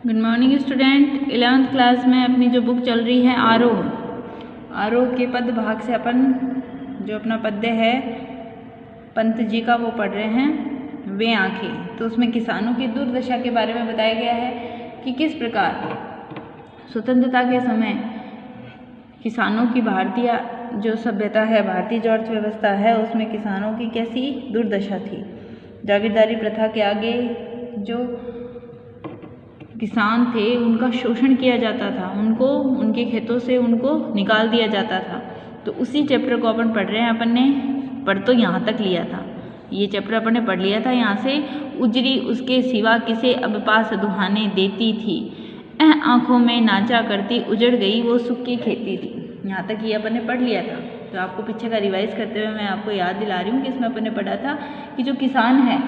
Good morning student. 11th class में अपनी जो बुक चल रही है आरोह के पद भाग से अपन जो अपना पद्य है पंत जी का वो पढ़ रहे हैं, वे आंखें। तो उसमें किसानों की दुर्दशा के बारे में बताया गया है कि किस प्रकार स्वतंत्रता के समय किसानों की भारतीय जो सभ्यता है, भारतीय जो अर्थव्यवस्था है, उसमें किसानों की कैसी दुर्दशा थी। जागीरदारी प्रथा के आगे जो किसान थे उनका शोषण किया जाता था, उनको उनके खेतों से उनको निकाल दिया जाता था। तो उसी चैप्टर को अपन पढ़ रहे हैं। अपन ने पढ़ तो यहाँ तक लिया था, ये चैप्टर अपन ने पढ़ लिया था। यहाँ से उजरी उसके सिवा किसे अब पास दुहाने देती थी, आंखों में नाचा करती उजड़ गई वो सुख की खेती थी। यहाँ तक ये अपन ने पढ़ लिया था। तो आपको पीछे का रिवाइज करते हुए मैं आपको याद दिला रही हूँ कि इसमें अपन ने पढ़ा था कि जो किसान है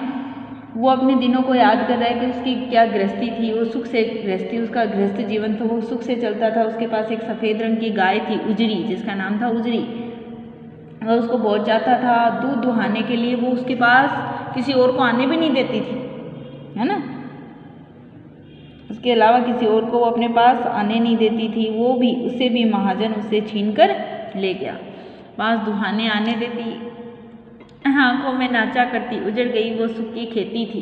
वो अपने दिनों को याद कर रहा है कि उसकी क्या गृहस्थी थी, वो सुख से गृहस्थी, उसका गृहस्थ जीवन था, वो सुख से चलता था। उसके पास एक सफ़ेद रंग की गाय थी उजरी, जिसका नाम था उजरी। और उसको बहुत जाता था दूध दुहाने के लिए, वो उसके पास किसी और को आने भी नहीं देती थी, है ना। उसके अलावा किसी और को वो अपने पास आने नहीं देती थी। वो भी उससे भी महाजन उससे छीन कर ले गया। पास दुहाने आने देती, आंखों में नाचा करती उजड़ गई वो सुख की खेती थी।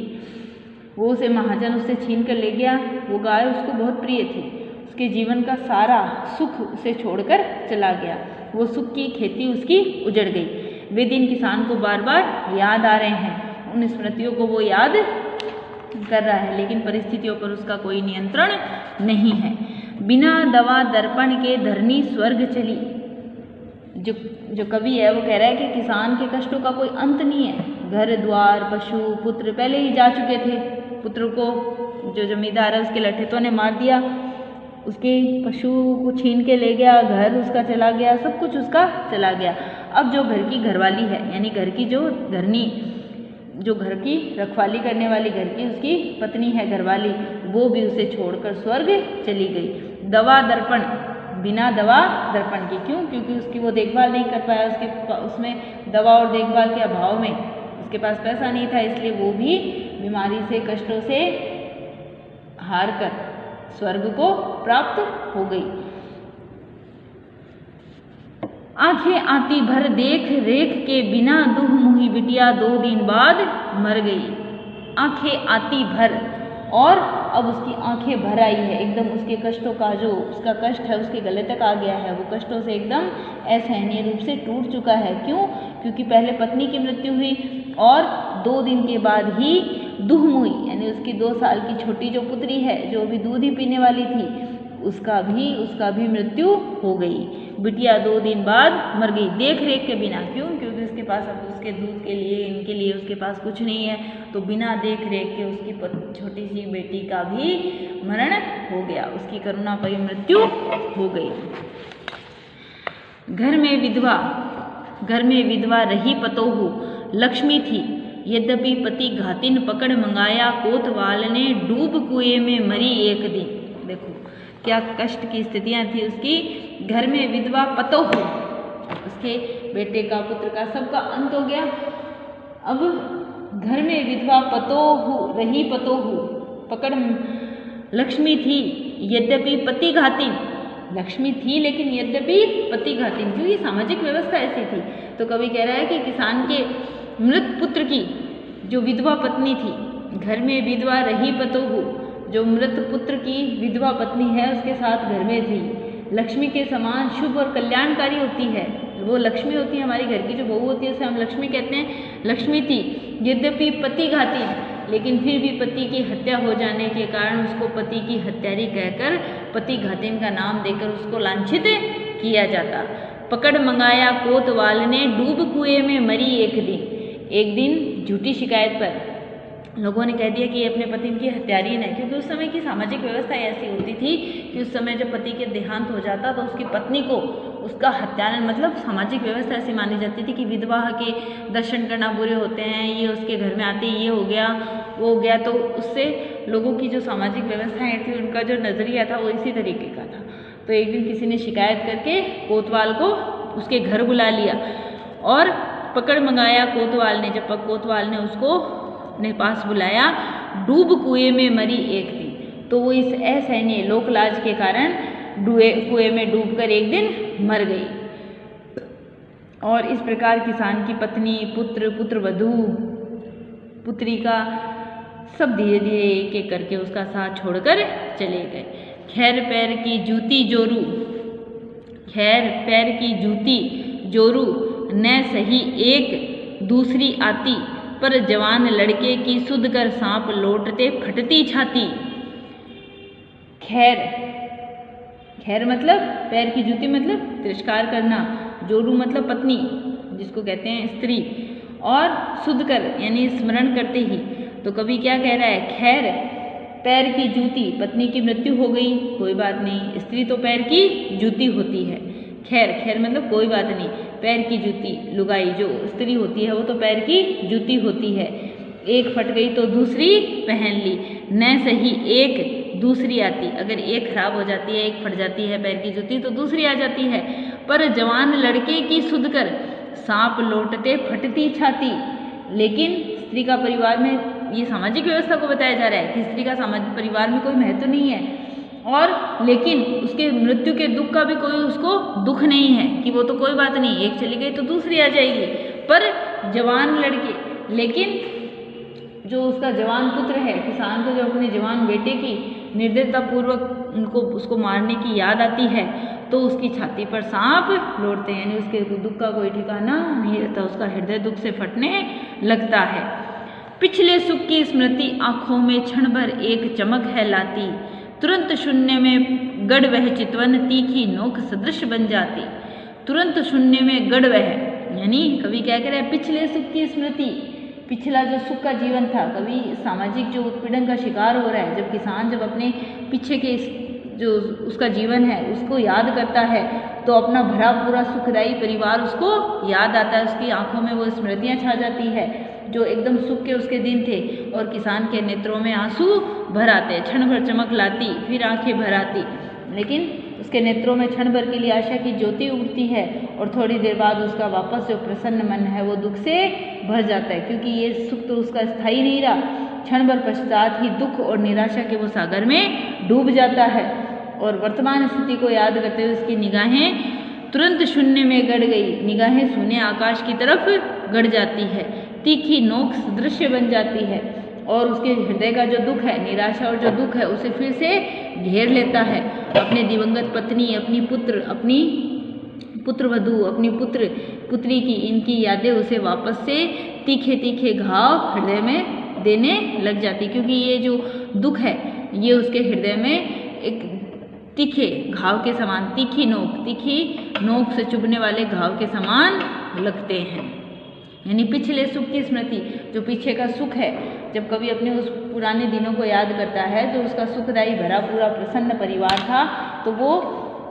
वो उसे महाजन उससे छीन कर ले गया। वो गाय उसको बहुत प्रिय थी, उसके जीवन का सारा सुख उसे छोड़कर चला गया। वो सुख की खेती उसकी उजड़ गई। वे दिन किसान को बार बार याद आ रहे हैं, उन स्मृतियों को वो याद कर रहा है, लेकिन परिस्थितियों पर उसका कोई नियंत्रण नहीं है। बिना दवा दर्पण के धरनी स्वर्ग चली। जो कवि है वो कह रहा है कि किसान के कष्टों का कोई अंत नहीं है। घर द्वार पशु पुत्र पहले ही जा चुके थे। पुत्र को जो जमींदार है उसके लठेतों ने मार दिया, उसके पशु को छीन के ले गया, घर उसका चला गया, सब कुछ उसका चला गया। अब जो घर की घरवाली है, यानी घर की जो घरनी, जो घर की रखवाली करने वाली, घर की उसकी पत्नी है घरवाली, वो भी उसे छोड़कर स्वर्ग चली गई। दवा दर्पण, बिना दवा दर्पण के। क्यों? क्योंकि उसकी वो देखभाल नहीं कर पाया, उसमें दवा और देखभाल के अभाव में उसके पास पैसा नहीं था, इसलिए वो भी बीमारी से कष्टों से हार कर स्वर्ग को प्राप्त हो गई। आंखें आती भर देख रेख के बिना दुह मुही बिटिया 2 दिन बाद मर गई। आंखें आती भर, और अब उसकी आंखें भर आई है एकदम। उसके कष्टों का जो उसका कष्ट है उसके गले तक आ गया है। वो कष्टों से एकदम असहनीय रूप से टूट चुका है। क्यों? क्योंकि पहले पत्नी की मृत्यु हुई और 2 दिन के बाद ही दुहमुई, यानी उसकी 2 साल की छोटी जो पुत्री है, जो अभी दूध ही पीने वाली थी, उसका भी मृत्यु हो गई। बिटिया 2 दिन बाद मर गई देख रेख के बिना। क्यों? क्योंकि उसके पास अब उसके दूध के लिए, इनके लिए उसके पास कुछ नहीं है। तो बिना देख रेख के उसकी छोटी सी बेटी का भी मरण हो गया, उसकी करुणामयी मृत्यु हो गई। घर में विधवा रही पतोहू लक्ष्मी थी, यद्यपि पति घातिन पकड़ मंगाया कोतवाल ने डूब कुएं में मरी एक दिन। देखो क्या कष्ट की स्थितियां थी उसकी। घर में विधवा पतोहू, उसके बेटे का, पुत्र का, सबका अंत हो गया। अब घर में विधवा रही पतोहू पकड़ लक्ष्मी थी, यद्यपि पति घातिन। लक्ष्मी थी लेकिन यद्यपि पति घातिन, क्योंकि सामाजिक व्यवस्था ऐसी थी। तो कवि कह रहा है कि किसान के मृत पुत्र की जो विधवा पत्नी थी, घर में विधवा रही पतोहू, जो मृत पुत्र की विधवा पत्नी है उसके साथ घर में थी, लक्ष्मी के समान शुभ और कल्याणकारी होती है। वो लक्ष्मी होती है, हमारी घर की जो बहू होती है उसे हम लक्ष्मी कहते हैं। लक्ष्मी थी, यद्यपि पति घातिन, लेकिन फिर भी पति की हत्या हो जाने के कारण उसको पति की हत्यारी कहकर पति घातिन का नाम देकर उसको लांछित किया जाता। पकड़ मंगाया कोतवाल ने डूब कुएं में मरी एक दिन। एक दिन झूठी शिकायत पर लोगों ने कह दिया कि ये अपने पति की हत्यारीन है, क्योंकि उस समय की सामाजिक व्यवस्था ऐसी होती थी कि उस समय जब पति के देहांत हो जाता तो उसकी पत्नी को उसका हत्यारण, मतलब सामाजिक व्यवस्था ऐसी मानी जाती थी कि विधवा के दर्शन करना बुरे होते हैं, ये उसके घर में आते ये हो गया वो हो गया। तो उससे लोगों की जो सामाजिक व्यवस्थाएँ थी, उनका जो नज़रिया था वो इसी तरीके का था। तो एक दिन किसी ने शिकायत करके कोतवाल को उसके घर बुला लिया और पकड़ मंगाया कोतवाल ने। जब कोतवाल ने उसको अपने पास बुलाया, डूब कुएं में मरी एक दिन। तो वो इस असहनीय लोकलाज के कारण कुएं में डूबकर एक दिन मर गई। और इस प्रकार किसान की पत्नी, पुत्र, पुत्रवधू, पुत्री का सब धीरे धीरे एक एक करके उसका साथ छोड़कर चले गए। खैर पैर की जूती जोरू, खैर पैर की जूती जोरू न सही एक दूसरी आती, पर जवान लड़के की सुध कर सांप लौटते फटती छाती। खैर, खैर मतलब पैर की जूती मतलब तिरस्कार करना, जोरू मतलब पत्नी जिसको कहते हैं स्त्री, और सुध कर यानी स्मरण करते ही। तो कवि क्या कह रहा है, खैर पैर की जूती, पत्नी की मृत्यु हो गई कोई बात नहीं, स्त्री तो पैर की जूती होती है। खैर, खैर मतलब कोई बात नहीं, पैर की जूती, लुगाई जो स्त्री होती है वो तो पैर की जूती होती है। एक फट गई तो दूसरी पहन ली, न सही एक दूसरी आती, अगर एक खराब हो जाती है, एक फट जाती है पैर की जूती तो दूसरी आ जाती है। पर जवान लड़के की सुध कर सांप लौटते फटती छाती। लेकिन स्त्री का परिवार में, ये सामाजिक व्यवस्था को बताया जा रहा है कि स्त्री का सामाजिक परिवार में कोई महत्व नहीं है, और लेकिन उसके मृत्यु के दुख का भी कोई उसको दुख नहीं है कि वो तो कोई बात नहीं, एक चली गई तो दूसरी आ जाएगी। पर जवान लड़के, लेकिन जो उसका जवान पुत्र है, किसान को जो अपने जवान बेटे की निर्दयता पूर्वक उसको मारने की याद आती है तो उसकी छाती पर सांप लौटते हैं, यानी उसके दुख का कोई ठिकाना नहीं रहता, उसका हृदय दुख से फटने लगता है। पिछले सुख की स्मृति आंखों में क्षण भर एक चमक है लाती, तुरंत शून्य में गढ़ वह चितवन तीखी नोक सदृश बन जाती। तुरंत शून्य में गढ़ वह, यानी कवि क्या कह रहा है, पिछले सुख की स्मृति, पिछला जो सुख का जीवन था, कभी सामाजिक जो उत्पीड़न का शिकार हो रहा है, जब किसान जब अपने पीछे के जो उसका जीवन है उसको याद करता है तो अपना भरा पूरा सुखदायी परिवार उसको याद आता है, उसकी आंखों में वो स्मृतियाँ छा जाती है जो एकदम सुख के उसके दिन थे, और किसान के नेत्रों में आंसू भर आते, क्षण भर चमक लाती फिर आंखें भर आती, लेकिन उसके नेत्रों में क्षण भर के लिए आशा की ज्योति उगती है और थोड़ी देर बाद उसका वापस जो प्रसन्न मन है वो दुख से भर जाता है, क्योंकि ये सुख तो उसका स्थायी नहीं रहा, क्षण भर पश्चात ही दुख और निराशा के वो सागर में डूब जाता है। और वर्तमान स्थिति को याद करते हुए उसकी निगाहें तुरंत शून्य में गड़ गई, निगाहें शून्य आकाश की तरफ गड़ जाती है, तीखी नोक दृश्य बन जाती है, और उसके हृदय का जो दुख है, निराशा और जो दुख है उसे फिर से घेर लेता है। अपने दिवंगत पत्नी, अपनी पुत्र, अपनी पुत्रवधू, अपनी पुत्री की इनकी यादें उसे वापस से तीखे तीखे घाव हृदय में देने लग जाती, क्योंकि ये जो दुख है ये उसके हृदय में एक तीखे घाव के समान, तीखी नोक से चुभने वाले घाव के समान लगते हैं। यानी पिछले सुख की स्मृति, जो पीछे का सुख है, जब कभी अपने उस पुराने दिनों को याद करता है तो उसका सुखदायी भरा पूरा प्रसन्न परिवार था, तो वो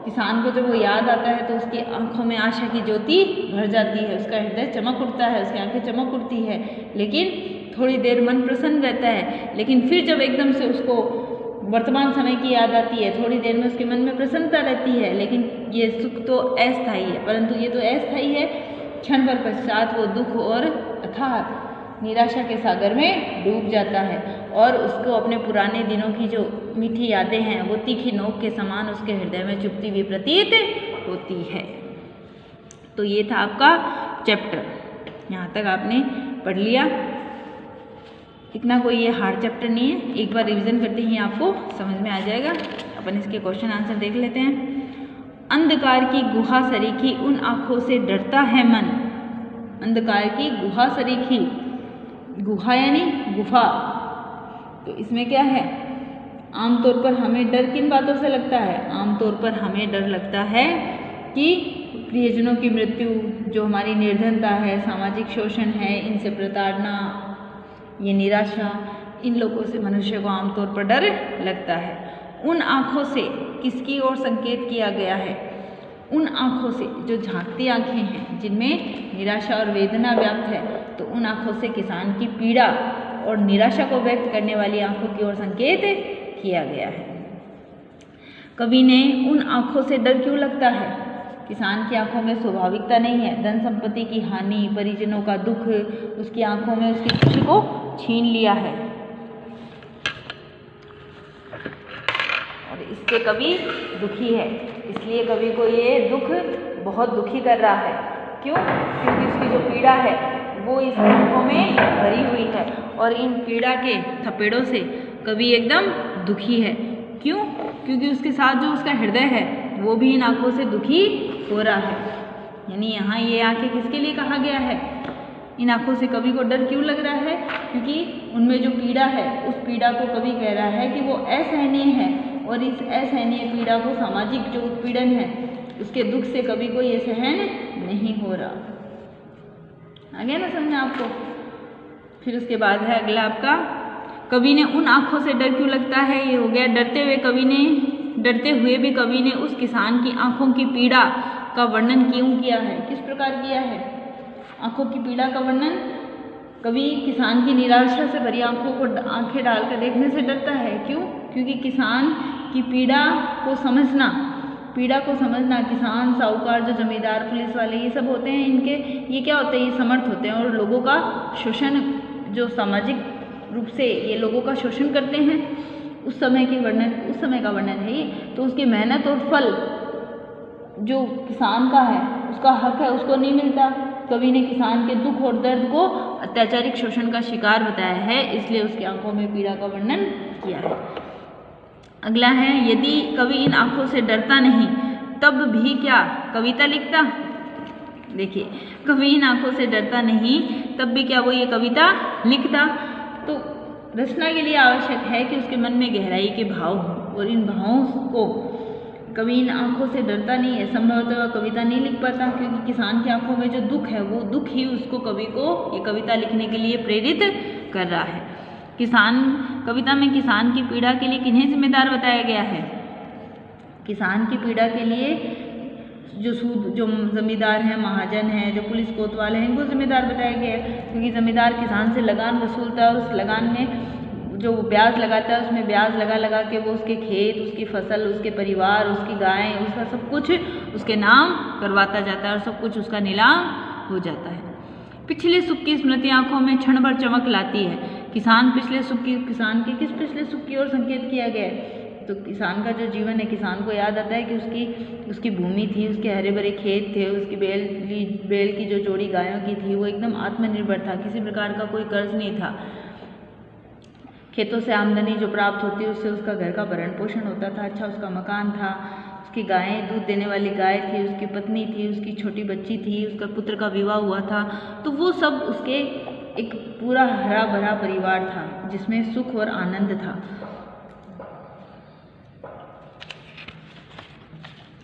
किसान को जब वो याद आता है तो उसकी आंखों में आशा की ज्योति भर जाती है, उसका हृदय चमक उठता है, उसकी आंखें चमक उठती है, लेकिन थोड़ी देर मन प्रसन्न रहता है, लेकिन फिर जब एकदम से उसको वर्तमान समय की याद आती है, थोड़ी देर में उसके मन में प्रसन्नता रहती है, लेकिन ये सुख तो अस्थायी है, परंतु ये तो अस्थायी है, क्षण भर पश्चात वो दुख और अथाह निराशा के सागर में डूब जाता है, और उसको अपने पुराने दिनों की जो मीठी यादें हैं वो तीखी नोक के समान उसके हृदय में चुभती हुई प्रतीत होती है। तो ये था आपका चैप्टर, यहाँ तक आपने पढ़ लिया। इतना कोई ये हार्ड चैप्टर नहीं है, एक बार रिवीजन करते ही आपको समझ में आ जाएगा। अपन इसके क्वेश्चन आंसर देख लेते हैं। अंधकार की गुहा सरीखी उन आँखों से डरता है मन। अंधकार की गुहा सरीखी, गुहा यानी गुफा, तो इसमें क्या है, आमतौर पर हमें डर किन बातों से लगता है, आमतौर पर हमें डर लगता है कि प्रियजनों की मृत्यु, जो हमारी निर्धनता है, सामाजिक शोषण है, इनसे प्रताड़ना, ये निराशा, इन लोगों से मनुष्य को आमतौर पर डर लगता है। उन आँखों से किसकी ओर संकेत किया गया है, उन आँखों से जो झांकती आँखें हैं जिनमें निराशा और वेदना व्याप्त है, तो उन आँखों से किसान की पीड़ा और निराशा को व्यक्त करने वाली आँखों की ओर संकेत किया गया है। कवि ने उन आँखों से डर क्यों लगता है, किसान की आंखों में स्वाभाविकता नहीं है, धन संपत्ति की हानि, परिजनों का दुख उसकी आंखों में उसकी खुशी को छीन लिया है। और इससे कवि दुखी है, इसलिए कवि को ये दुख बहुत दुखी कर रहा है। क्यों? क्योंकि उसकी जो पीड़ा है वो इस आँखों में भरी हुई है और इन पीड़ा के थपेड़ों से कवि एकदम दुखी है। क्यों? क्योंकि उसके साथ जो उसका हृदय है वो भी इन आँखों से दुखी हो रहा है। यानी यहाँ ये आँखें किसके लिए कहा गया है? इन आँखों से कवि को डर क्यों लग रहा है? क्योंकि उनमें जो पीड़ा है उस पीड़ा को कवि कह रहा है कि वो असहनीय है और इस असहनीय पीड़ा को, सामाजिक जो उत्पीड़न है उसके दुख से कवि को ये सहन नहीं हो रहा। आ गया ना समझ आपको? फिर उसके बाद है अगला आपका, कवि ने उन आँखों से डर क्यों लगता है? ये हो गया डरते हुए भी कवि ने उस किसान की आँखों की पीड़ा का वर्णन क्यों किया है? किस प्रकार किया है? आँखों की पीड़ा का वर्णन कवि किसान की निराशा से भरी आँखों को आँखें डालकर देखने से डरता है। क्यों? क्योंकि किसान की पीड़ा को समझना, किसान, साहूकार, जो जमींदार, पुलिस वाले, ये सब होते हैं, इनके ये क्या होते हैं? ये समर्थ होते हैं और लोगों का शोषण, जो सामाजिक रूप से ये लोगों का शोषण करते हैं, उस समय का वर्णन है ये। तो उसकी मेहनत और फल जो किसान का है, उसका हक है, उसको नहीं मिलता। कवि ने किसान के दुख और दर्द को अत्याचारिक शोषण का शिकार बताया है, इसलिए उसकी आंखों में पीड़ा का वर्णन किया है। अगला है, यदि कवि इन आंखों से डरता नहीं तब भी क्या कविता लिखता? देखिए, कवि इन आंखों से डरता नहीं तब भी क्या वो ये कविता लिखता? तो रचना के लिए आवश्यक है कि उसके मन में गहराई के भाव हों और इन भावों को कवि इन आँखों से डरता नहीं है, संभवतः वह कविता नहीं लिख पाता, क्योंकि किसान की आँखों में जो दुख है वो दुख ही उसको, कवि को ये कविता लिखने के लिए प्रेरित कर रहा है। कविता में किसान की पीड़ा के लिए किन्हें जिम्मेदार बताया गया है? किसान की पीड़ा के लिए जो जमींदार हैं, महाजन हैं, जो पुलिस कोतवाल हैं, इनको जिम्मेदार बताया गया है, क्योंकि जमींदार किसान से लगान वसूलता है और उस लगान में जो ब्याज लगाता है उसमें ब्याज लगा के वो उसके खेत, उसकी फसल, उसके परिवार, उसकी गायें, उसका सब कुछ उसके नाम करवाता जाता है और सब कुछ उसका नीलाम हो जाता है। पिछले सुख की स्मृति आंखों में क्षण भर चमक लाती है। किसान के किस पिछले सुख की ओर संकेत किया गया है? तो किसान का जो जीवन है, किसान को याद आता है कि उसकी भूमि थी, उसके हरे भरे खेत थे, उसकी बैल की जो जोड़ी गायों की थी वो एकदम आत्मनिर्भर था, किसी प्रकार का कोई कर्ज नहीं था। खेतों से आमदनी जो प्राप्त होती उससे उसका घर का भरण पोषण होता था, अच्छा उसका मकान था, उसकी गायें, दूध देने वाली गाय थी, उसकी पत्नी थी, उसकी छोटी बच्ची थी, उसका पुत्र का विवाह हुआ था। तो वो सब उसके एक पूरा हरा भरा परिवार था जिसमें सुख और आनंद था।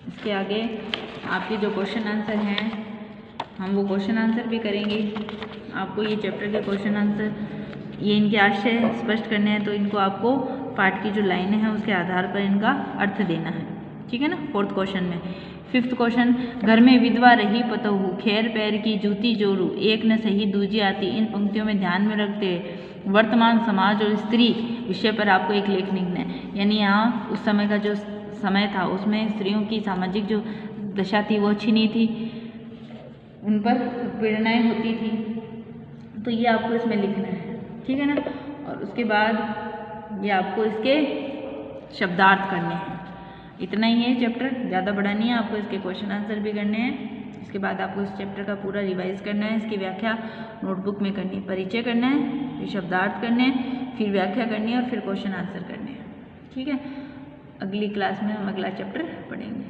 इसके आगे आपके जो क्वेश्चन आंसर हैं हम वो क्वेश्चन आंसर भी करेंगे। आपको ये चैप्टर के क्वेश्चन आंसर, ये इनके आशय स्पष्ट करने हैं, तो इनको आपको पाठ की जो लाइनें हैं उसके आधार पर इनका अर्थ देना है, ठीक है ना। 4th क्वेश्चन में 5th क्वेश्चन, घर में विधवा रही पतोहू, खैर पैर की जूती जोरू, एक न सही दूजी आती। इन पंक्तियों में ध्यान में रखते हुए वर्तमान समाज और स्त्री विषय पर आपको एक लेख लिखना है। यानी यहाँ उस समय का जो समय था उसमें स्त्रियों की सामाजिक जो दशा थी वो अच्छी नहीं थी, उन पर उत्पीड़नाएं होती थी, तो ये आपको इसमें लिखना है, ठीक है ना। और उसके बाद ये आपको इसके शब्दार्थ करने हैं। इतना ही है चैप्टर, ज़्यादा बड़ा नहीं है। आपको इसके क्वेश्चन आंसर भी करने हैं। इसके बाद आपको इस चैप्टर का पूरा रिवाइज करना है, इसकी व्याख्या नोटबुक में करनी है, परिचय करना है, फिर शब्दार्थ करने हैं, फिर व्याख्या करनी है और फिर क्वेश्चन आंसर करने हैं, ठीक है। अगली क्लास में हम अगला चैप्टर पढ़ेंगे।